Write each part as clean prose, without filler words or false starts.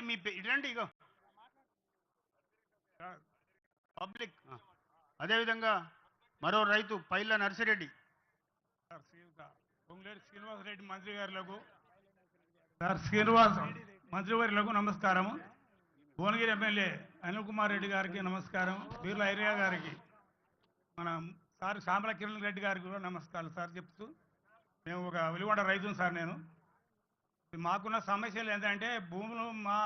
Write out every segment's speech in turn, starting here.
మీ ఇదండి ఇగో పబ్లిక్. అదేవిధంగా మరో రైతు పైల నర్సిరెడ్డి. పొంగులేటి శ్రీనివాసరెడ్డి మంత్రి గారులకు మంత్రివర్యులకు నమస్కారము. భువనగిరి ఎమ్మెల్యే అనిల్ కుమార్ రెడ్డి గారికి నమస్కారం. బీర్ల ఐరియా గారికి, మన సార్ శ్యామల కిరణ్ రెడ్డి గారికి కూడా నమస్కారాలు సార్ చెప్తూ, మేము ఒక వెలుగొండ రైతును సార్. నేను మాకున్న సమస్యలు ఏంటంటే, భూములు మా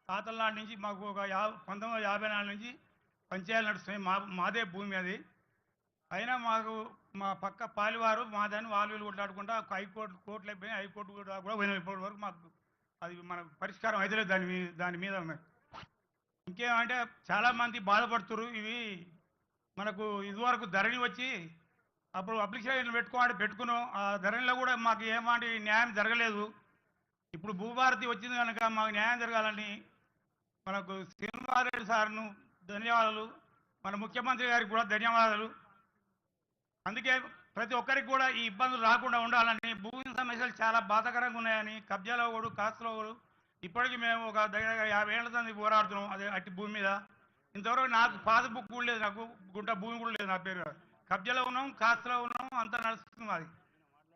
తాతల నాటి నుంచి మాకు ఒక 1954 నుంచి పంచాయతీలు నడుస్తున్నాయి. మాదే భూమి అది. అయినా మాకు మా పక్క పాలివారు మా దాన్ని వాళ్ళు కొట్లాడుకుంటా కోర్టులు అయిపోయినాయి. హైకోర్టు కూడా పోయినాం. ఇప్పటి వరకు మాకు అది మన పరిష్కారం అయితే దాని మీద ఇంకేమంటే చాలామంది బాధపడుతున్నారు. ఇవి మనకు ఇదివరకు ధరణి వచ్చి అప్పుడు అప్లికేషన్ పెట్టుకున్నాం. ఆ ధరణిలో కూడా మాకు ఏమాటి న్యాయం జరగలేదు. ఇప్పుడు భూభారతి వచ్చింది కనుక మాకు న్యాయం జరగాలని మనకు శ్రీనివాసరెడ్డి సార్ను ధన్యవాదాలు, మన ముఖ్యమంత్రి గారికి కూడా ధన్యవాదాలు. అందుకే ప్రతి ఒక్కరికి కూడా ఈ ఇబ్బందులు రాకుండా ఉండాలని, భూమి సమస్యలు చాలా బాధాకరంగా ఉన్నాయని, కబ్జాలో కూడా కాస్తులో కూడా ఇప్పటికీ మేము ఒక దగ్గర 50 ఏళ్ల నుంచి పోరాడుతున్నాం అదే అట్టి భూమి మీద. ఇంతవరకు నాకు పాస్ బుక్ కూడా లేదు, నాకు గుంట భూమి కూడా లేదు. నా పేరు కబ్జాలో ఉన్నాం, కాస్తులో ఉన్నాం, అంతా నడుస్తుంది. అది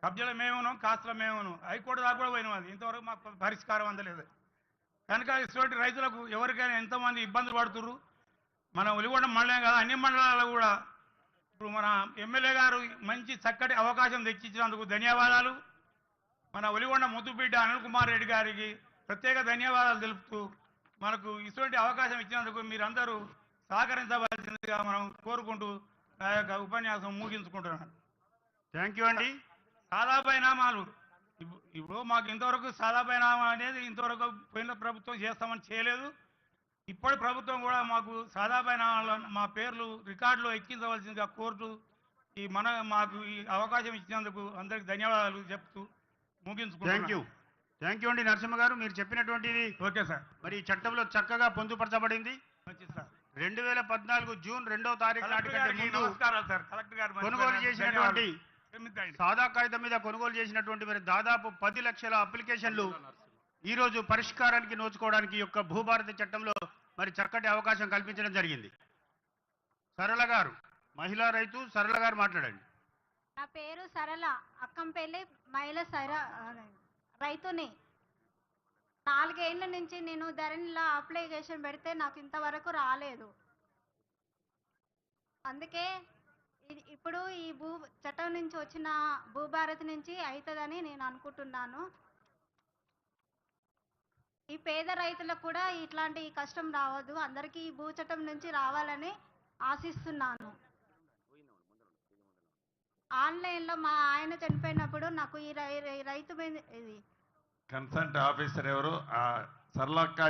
కబ్జాలో మేము ఉన్నాం, కాస్తులో మేము ఉన్నాం. హైకోర్టు దాకా కూడా పోయినాం. అది ఇంతవరకు మాకు పరిష్కారం అందలేదు. కనుక ఇటువంటి రైతులకు ఎవరికైనా ఎంతోమంది ఇబ్బందులు పడుతున్నారు. మన వెలుగొండ మండలం కాదు, అన్ని మండలాల్లో కూడా ఇప్పుడు మన ఎమ్మెల్యే గారు మంచి చక్కటి అవకాశం తెచ్చిచ్చినందుకు ధన్యవాదాలు. మన వెలుగొండ ముద్దుబిడ్డ అనిల్ కుమార్ రెడ్డి గారికి ప్రత్యేక ధన్యవాదాలు తెలుపుతూ, మనకు ఇటువంటి అవకాశం ఇచ్చినందుకు మీరందరూ సహకరించవలసిందిగా మనం కోరుకుంటూ నా యొక్క ఉపన్యాసం ముగించుకుంటున్నాను. థ్యాంక్ యూ అండి. సాదా పరిణామాలు ఇప్పుడు మాకు ఇంతవరకు సాదా పరిణామం అనేది ఇంతవరకు పోయిన ప్రభుత్వం చేస్తామని చేయలేదు. ఇప్పటి ప్రభుత్వం కూడా మాకు సాదా పరిణామాల్లో మా పేర్లు రికార్డులో ఎక్కించవలసిందిగా కోరుతూ మాకు ఈ అవకాశం ఇచ్చినందుకు అందరికి ధన్యవాదాలు చెప్తూ ముగించుకుంటున్నాను. థ్యాంక్ యూ అండి నరసింహ గారు. మీరు చెప్పినటువంటిది ఓకే సార్. మరి ఈ చట్టంలో చక్కగా పొందుపరచబడింది. మంచిది సార్. 2014 జూన్ 2వ తారీఖు నాటి కంటే ముందు నమస్కారాలు సార్. కలెక్టర్ గారు కొనుగోలు చేసినటువంటి సాదా కాగితం మీద కొనుగోలు చేసినటువంటి మరి దాదాపు 10 లక్షల అప్లికేషన్లు ఈ రోజు పరిష్కారానికి నోచుకోవడానికి యొక్క భూభారతి చట్టంలో మరి చక్కటి అవకాశం కల్పించడం జరిగింది. సరళ గారు, మహిళా రైతు సరళ గారు మాట్లాడండి. నా పేరు సరళ, అక్కంపల్లి మహిళ రైతుని. 4 ఏళ్ల నుంచి నేను ధరణిలో అప్లికేషన్ పెడితే నాకు ఇంతవరకు రాలేదు. అందుకే ఇప్పుడు ఈ చట్టం నుంచి వచ్చిన భూభారతి నుంచి అవుతుందని నేను అనుకుంటున్నాను. ఈ పేద రైతులకు కూడా ఇట్లాంటి కష్టం రావద్దు, అందరికీ ఈ భూ చట్టం నుంచి రావాలని ఆశిస్తున్నాను. ఆన్లైన్లో మా ఆయన చనిపోయినప్పుడు నాకు ఈ రైతు మీద ఇది కన్సల్ట్ ఆఫీసర్ ఎవరు సరళక్క